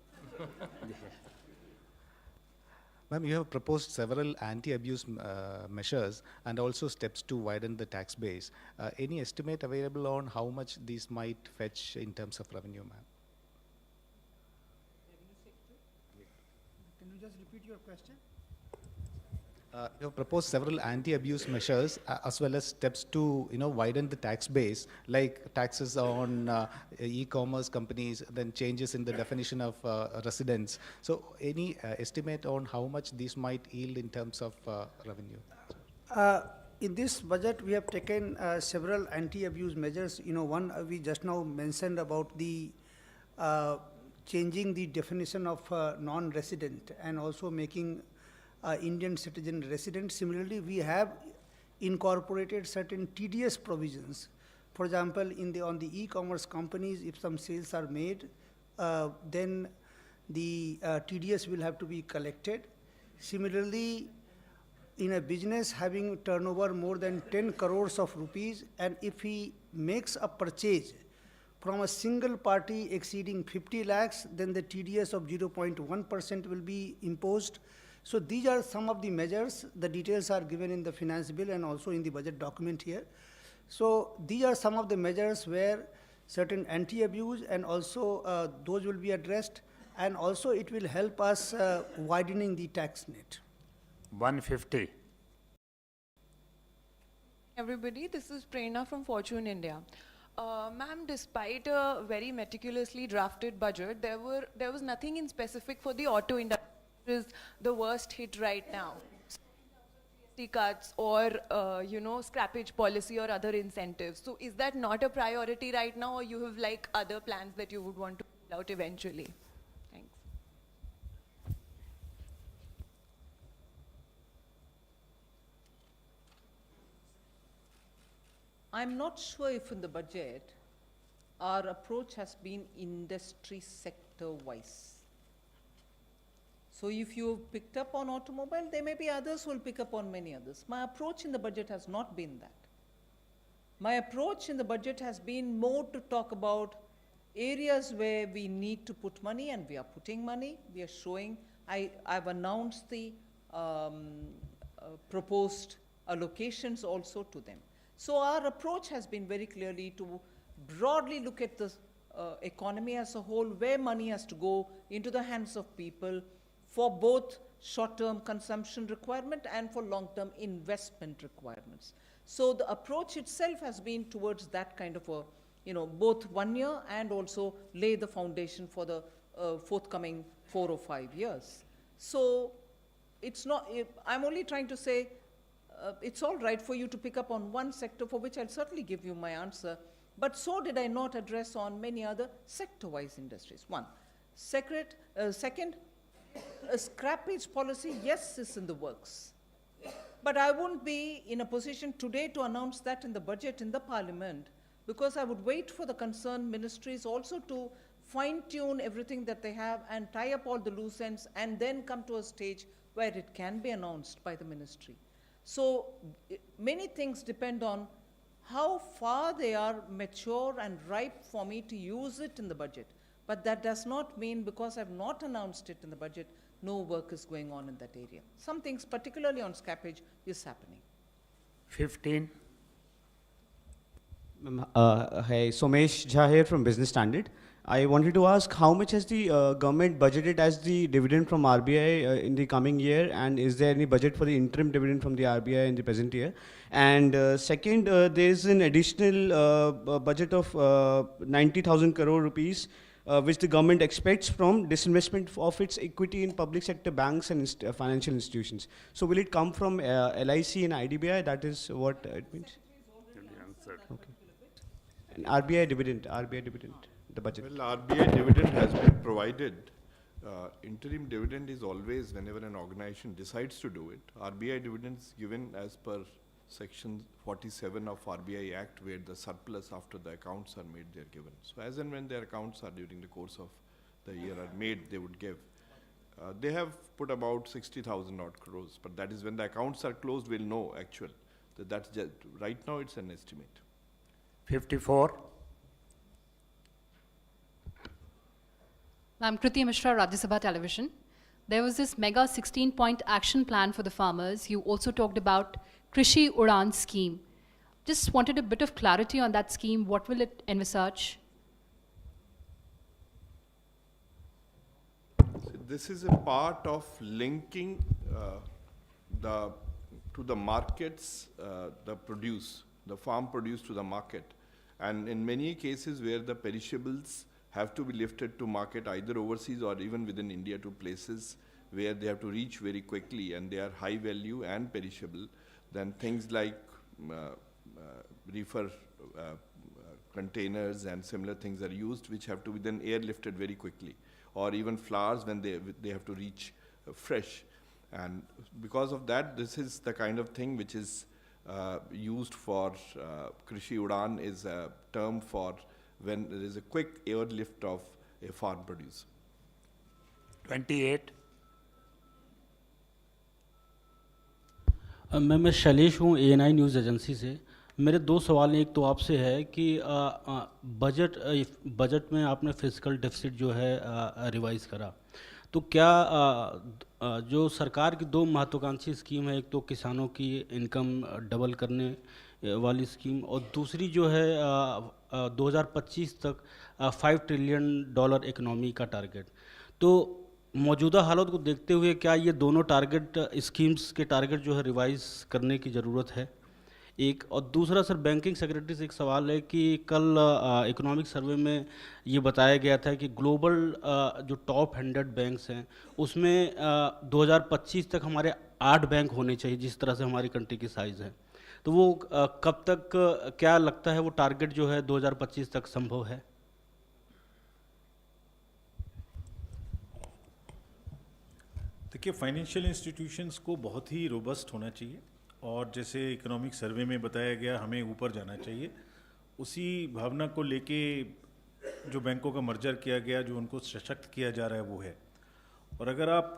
Ma'am, you have proposed several anti-abuse measures and also steps to widen the tax base. Any estimate available on how much these might fetch in terms of revenue, ma'am? Can you just repeat your question? You have proposed several anti-abuse measures as well as steps to, widen the tax base, like taxes on e-commerce companies, then changes in the definition of residents. So, any estimate on how much these might yield in terms of revenue? In this budget, we have taken several anti-abuse measures. One we just now mentioned about the changing the definition of non-resident and also making Indian citizen resident. Similarly, we have incorporated certain TDS provisions. For example, on the e-commerce companies, if some sales are made, then the TDS will have to be collected. Similarly, in a business having turnover more than 10 crores of rupees, and if he makes a purchase from a single party exceeding 50 lakhs, then the TDS of 0.1% will be imposed. So these are some of the measures. The details are given in the finance bill and also in the budget document here. So these are some of the measures where certain anti-abuse and also those will be addressed, and also it will help us widening the tax net. 150. Everybody, this is Prerna from Fortune India. Ma'am, despite a very meticulously drafted budget, there was nothing in specific for the auto industry, which is the worst hit right now. GST cuts or scrappage policy or other incentives. So is that not a priority right now, or you have like other plans that you would want to pull out eventually? Thanks. I'm not sure if in the budget our approach has been industry sector wise. So if you picked up on automobile, there may be others who will pick up on many others. My approach in the budget has not been that. My approach in the budget has been more to talk about areas where we need to put money, and we are putting money. We are showing, I've announced the proposed allocations also to them. So our approach has been very clearly to broadly look at the economy as a whole, where money has to go into the hands of people for both short-term consumption requirement and for long-term investment requirements. So the approach itself has been towards that kind of a, both 1 year and also lay the foundation for the forthcoming 4 or 5 years. So it's not, I'm only trying to say, it's all right for you to pick up on one sector, for which I'll certainly give you my answer, but so did I not address on many other sector-wise industries. Second, a scrappage policy, yes, is in the works. But I wouldn't be in a position today to announce that in the budget in the parliament, because I would wait for the concerned ministries also to fine-tune everything that they have and tie up all the loose ends, and then come to a stage where it can be announced by the ministry. So many things depend on how far they are mature and ripe for me to use it in the budget. But that does not mean because I've not announced it in the budget, no work is going on in that area. Some things, particularly on scrappage, is happening. 15. Hi, Somesh Jha here from Business Standard. I wanted to ask how much has the government budgeted as the dividend from RBI in the coming year, and is there any budget for the interim dividend from the RBI in the present year? And second, there is an additional budget of 90,000 crore rupees which the government expects from disinvestment of its equity in public sector banks and financial institutions. So will it come from LIC and IDBI? That is what it means? Okay. And RBI dividend, the budget. Well, RBI dividend has been provided. Interim dividend is always whenever an organization decides to do it. RBI dividend is given as per Section 47 of RBI Act, where the surplus after the accounts are made, they are given. So as and when their accounts are during the course of the year are made, they would give. They have put about 60,000 odd crores, but that is when the accounts are closed, we'll know actual. That's just, right now it's an estimate. 54. I'm Kriti Mishra, Rajya Sabha Television. There was this mega 16-point action plan for the farmers. You also talked about Krishi Udan scheme. Just wanted a bit of clarity on that scheme. What will it envisage? So this is a part of linking the to the markets, the farm produce to the market. And in many cases where the perishables have to be lifted to market either overseas or even within India to places where they have to reach very quickly and they are high value and perishable, then things like reefer containers and similar things are used, which have to be then airlifted very quickly, or even flowers when they have to reach fresh. And because of that, this is the kind of thing which is used for Krishi Udan is a term for when there is a quick airlift of a farm produce. 28. मैं शैलेश हूँ ANI news agency से। मेरे दो सवाल हैं। एक तो आपसे है कि बजट में आपने फिस्कल डेफिसिट जो है रिवाइज करा, तो क्या जो सरकार की दो महत्वाकांक्षी स्कीम है, एक तो किसानों की इनकम डबल करने वाली स्कीम और दूसरी जो है 2025 तक $5 ट्रिलियन इकोनॉमी का टारगेट, तो मौजूदा हालत को देखते हुए क्या ये दोनों टारगेट स्कीम्स के टारगेट जो है रिवाइज करने की ज़रूरत है? एक और दूसरा सर, बैंकिंग सेक्रेटरी से एक सवाल है कि कल इकोनॉमिक सर्वे में ये बताया गया था कि ग्लोबल जो टॉप 100 बैंक्स हैं उसमें 2025 तक हमारे 8 बैंक होने चाहिए, जिस तरह से हमारी कंट्री की साइज़ है। तो वो कब तक, क्या लगता है वो टारगेट जो है 2025 तक संभव है? देखिए, फाइनेंशियल इंस्टीट्यूशंस को बहुत ही रोबस्ट होना चाहिए और जैसे इकोनॉमिक सर्वे में बताया गया हमें ऊपर जाना चाहिए, उसी भावना को लेके जो बैंकों का मर्जर किया गया, जो उनको सशक्त किया जा रहा है वो है। और अगर आप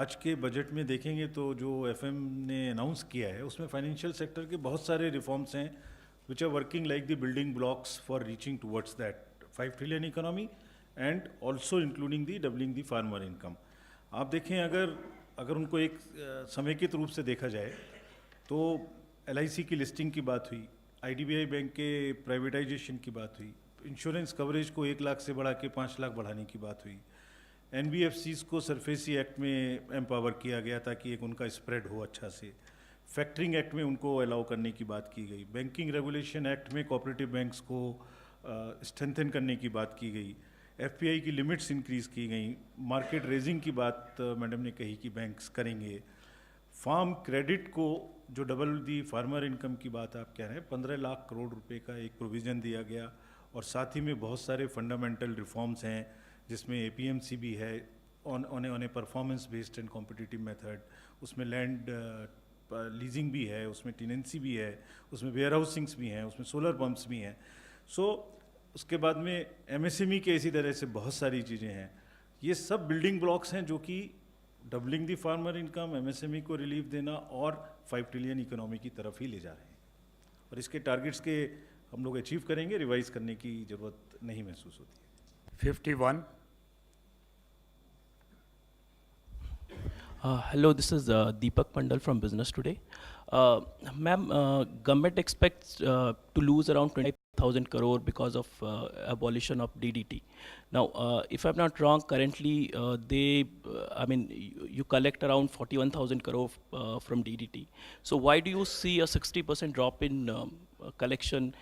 आज के बजट में देखेंगे तो जो FM ने अनाउंस किया है उसमें फाइनेंशियल सेक्टर के बहुत सारे रिफॉर्म्स हैं which are working like the building blocks for reaching towards that 5 trillion economy and also including the doubling the farmer income. आप देखें, अगर उनको एक समेकित रूप से देखा जाए तो LIC की लिस्टिंग की बात हुई, IDBI बैंक के प्राइवेटाइजेशन की बात हुई, इंश्योरेंस कवरेज को 1 लाख से बढ़ा के 5 लाख बढ़ाने की बात हुई, NBFCs को सरफेसी एक्ट में एम्पावर किया गया ताकि एक उनका स्प्रेड हो अच्छा से, फैक्टरिंग एक्ट में उनको अलाउ करने की बात की गई, बैंकिंग रेगुलेशन एक्ट में कोऑपरेटिव बैंक्स को स्ट्रेंथन करने की बात की गई, FPI की लिमिट्स इंक्रीज़ की गई, मार्केट रेजिंग की बात मैडम ने कही कि बैंक्स करेंगे, फार्म क्रेडिट को जो डबल दी फार्मर इनकम की बात आप कह रहे हैं, 15 लाख करोड़ रुपए का एक प्रोविज़न दिया गया और साथ ही में बहुत सारे फंडामेंटल रिफॉर्म्स हैं जिसमें APMC भी है on A performance based and competitive method, उसमें लैंड लीजिंग भी है, उसमें टेनेंसी भी है, उसमें वेयर हाउसिंग्स भी हैं, उसमें सोलर पम्प्स भी हैं। उसके बाद में MSME के इसी तरह से बहुत सारी चीज़ें हैं। ये सब बिल्डिंग ब्लॉक्स हैं जो कि doubling the farmer income, MSME को रिलीफ देना और 5 ट्रिलियन इकोनॉमी की तरफ ही ले जा रहे हैं और इसके टारगेट्स के हम लोग अचीव करेंगे, रिवाइज करने की ज़रूरत नहीं महसूस होती है। 51. Hello, this is Deepak Pandal from Business Today. Ma'am, government expects to lose around 20,000 crore because of abolition of DDT. Now, if I'm not wrong, currently you collect around 41,000 crore from DDT. So why do you see a 60% drop in collection?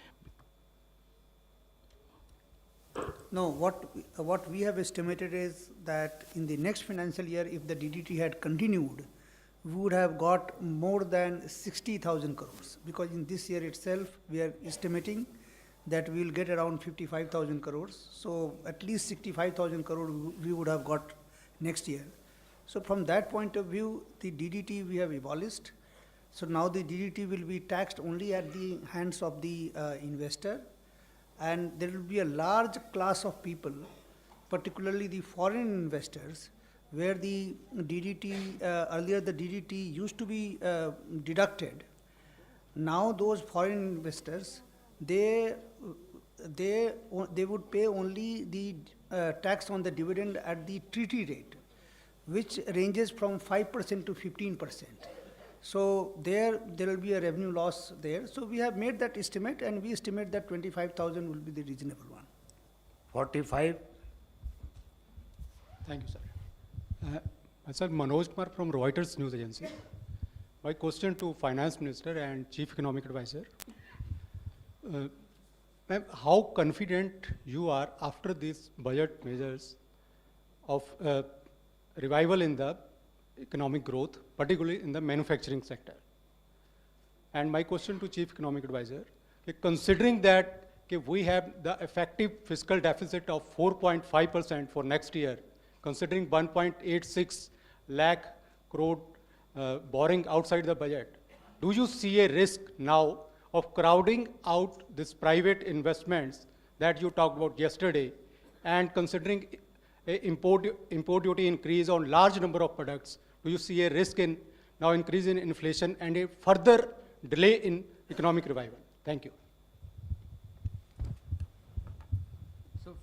No, what we have estimated is that in the next financial year, if the DDT had continued, we would have got more than 60,000 crores, because in this year itself we are estimating that we will get around 55,000 crores. So at least 65,000 crore we would have got next year. So from that point of view, the DDT we have abolished. So now the DDT will be taxed only at the hands of the investor, and there will be a large class of people, particularly the foreign investors, where the DDT, earlier the DDT used to be deducted. Now those foreign investors, they would pay only the tax on the dividend at the treaty rate, which ranges from 5% to 15%. So there will be a revenue loss there. So we have made that estimate, and we estimate that 25,000 will be the reasonable one. 45. Thank you, sir. Sir, Manoj Kumar from Reuters News Agency. My question to Finance Minister and Chief Economic Advisor. Ma'am, how confident you are after these budget measures of revival in the economic growth, particularly in the manufacturing sector? And my question to Chief Economic Advisor, considering that we have the effective fiscal deficit of 4.5% for next year, considering 1.86 lakh crore borrowing outside the budget, do you see a risk now of crowding out these private investments that you talked about yesterday, and considering import duty increase on large number of products, do you see a risk in now increase in inflation and a further delay in economic revival? Thank you. So,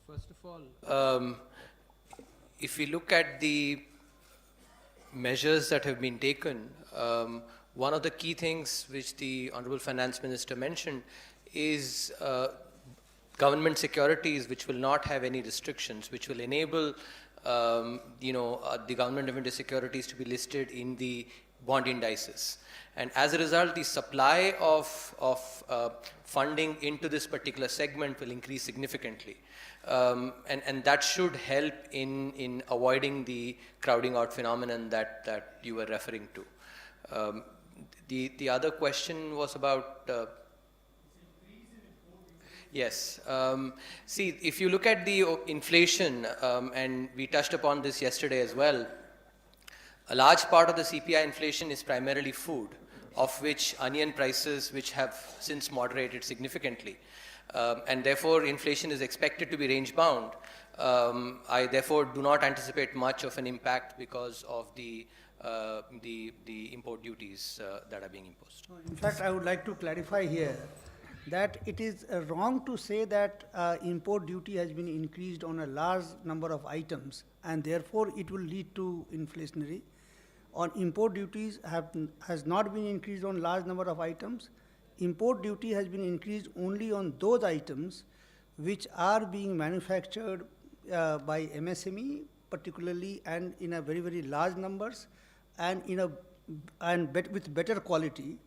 first of all, if we look at the measures that have been taken, one of the key things which the Honorable Finance Minister mentioned is government securities which will not have any restrictions, which will enable the government of India securities to be listed in the bond indices. And as a result, the supply of funding into this particular segment will increase significantly. And that should help in avoiding the crowding out phenomenon that you were referring to. The other question was about... Yes. See, if you look at the inflation, and we touched upon this yesterday as well, a large part of the CPI inflation is primarily food, of which onion prices, which have since moderated significantly. And therefore, inflation is expected to be range-bound. I therefore do not anticipate much of an impact because of the import duties that are being imposed. In fact, I would like to clarify here that it is wrong to say that import duty has been increased on a large number of items and therefore it will lead to inflationary. On import duties has not been increased on large number of items. Import duty has been increased only on those items which are being manufactured by MSME particularly, and in a very, very large numbers and with better quality.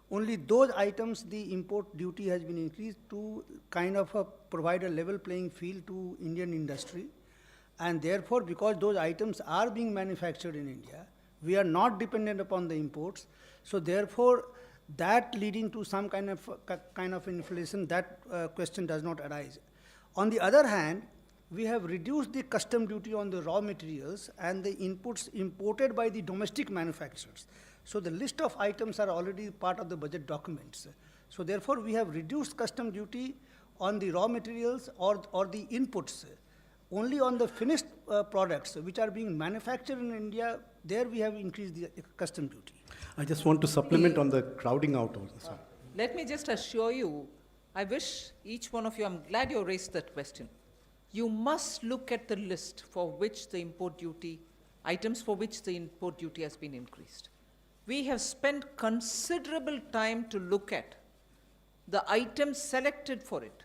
Only those items the import duty has been increased to kind of provide a level playing field to Indian industry. And therefore, because those items are being manufactured in India, we are not dependent upon the imports. So therefore, that leading to some kind of inflation, that question does not arise. On the other hand, we have reduced the custom duty on the raw materials and the inputs imported by the domestic manufacturers. So the list of items are already part of the budget documents. So therefore, we have reduced custom duty on the raw materials or the inputs. Only on the finished products which are being manufactured in India, there we have increased the custom duty. I just want to supplement on the crowding out also. Let me just assure you, I wish each one of you, I'm glad you raised that question. You must look at the list for which the import duty, items for which the import duty has been increased. We have spent considerable time to look at the items selected for it,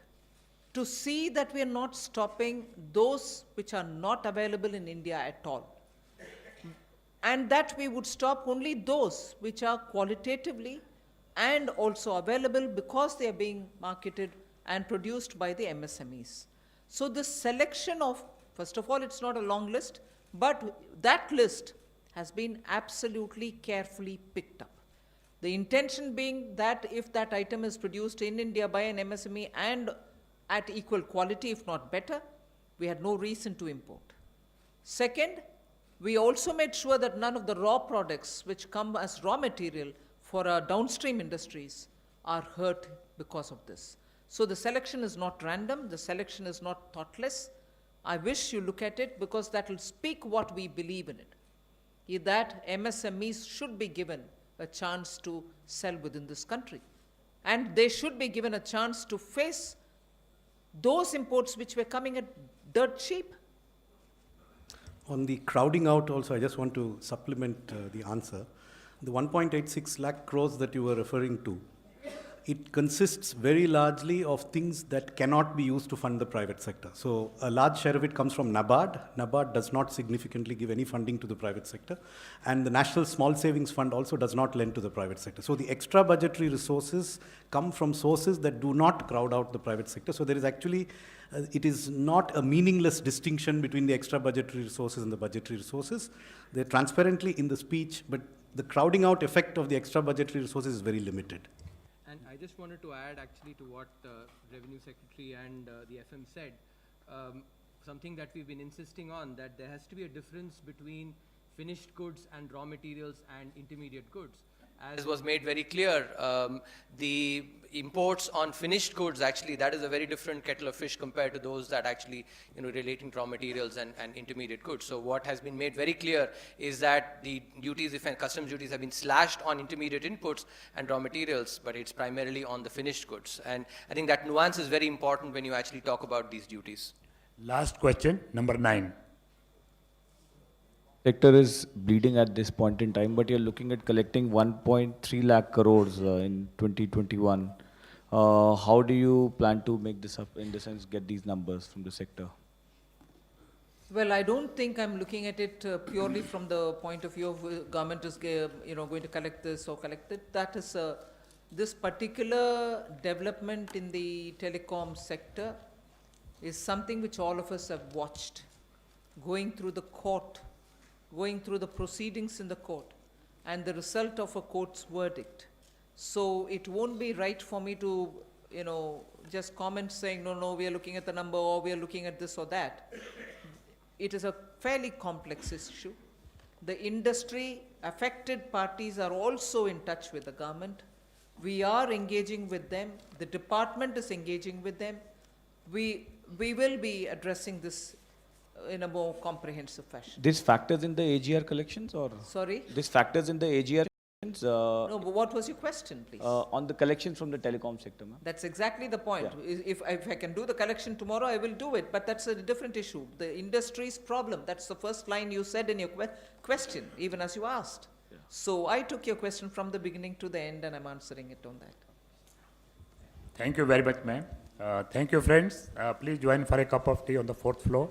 to see that we are not stopping those which are not available in India at all. And that we would stop only those which are qualitatively and also available because they are being marketed and produced by the MSMEs. So the selection of, first of all, it's not a long list, but that list has been absolutely carefully picked up. The intention being that if that item is produced in India by an MSME and at equal quality, if not better, we had no reason to import. Second, we also made sure that none of the raw products which come as raw material for our downstream industries are hurt because of this. So the selection is not random, the selection is not thoughtless. I wish you look at it because that will speak what we believe in it. That MSMEs should be given a chance to sell within this country. And they should be given a chance to face those imports which were coming at dirt cheap. On the crowding out also, I just want to supplement the answer. The 1.86 lakh crores that you were referring to, it consists very largely of things that cannot be used to fund the private sector. So a large share of it comes from NABARD. NABARD does not significantly give any funding to the private sector. And the National Small Savings Fund also does not lend to the private sector. So the extra budgetary resources come from sources that do not crowd out the private sector. So there is actually, it is not a meaningless distinction between the extra budgetary resources and the budgetary resources. They're transparently in the speech, but the crowding out effect of the extra budgetary resources is very limited. And I just wanted to add actually to what Revenue Secretary and the FM said, something that we've been insisting on, that there has to be a difference between finished goods and raw materials and intermediate goods. As was made very clear, the imports on finished goods, actually, that is a very different kettle of fish compared to those that actually, relating to raw materials and intermediate goods. So what has been made very clear is that the duties, if customs duties have been slashed on intermediate inputs and raw materials, but it's primarily on the finished goods. And I think that nuance is very important when you actually talk about these duties. Last question, number 9. Sector is bleeding at this point in time, but you're looking at collecting 1.3 lakh crores in 2021. How do you plan to make this up, in the sense, get these numbers from the sector? Well, I don't think I'm looking at it purely from the point of view of government is going to collect this or collect it. That is this particular development in the telecom sector is something which all of us have watched, going through the court, going through the proceedings in the court, and the result of a court's verdict. So it won't be right for me to, just comment saying, no, we are looking at the number, or we are looking at this or that. It is a fairly complex issue. The industry, affected parties are also in touch with the government. We are engaging with them. The department is engaging with them. We will be addressing this in a more comprehensive fashion. This factors in the AGR collections, or? Sorry? This factors in the AGR collections? No, but what was your question, please? On the collections from the telecom sector, ma'am. That's exactly the point. Yeah. If I can do the collection tomorrow, I will do it, but that's a different issue. The industry's problem, that's the first line you said in your question, even as you asked. Yeah. So I took your question from the beginning to the end, and I'm answering it on that. Thank you very much, ma'am. Thank you, friends. Please join for a cup of tea on the 4th floor.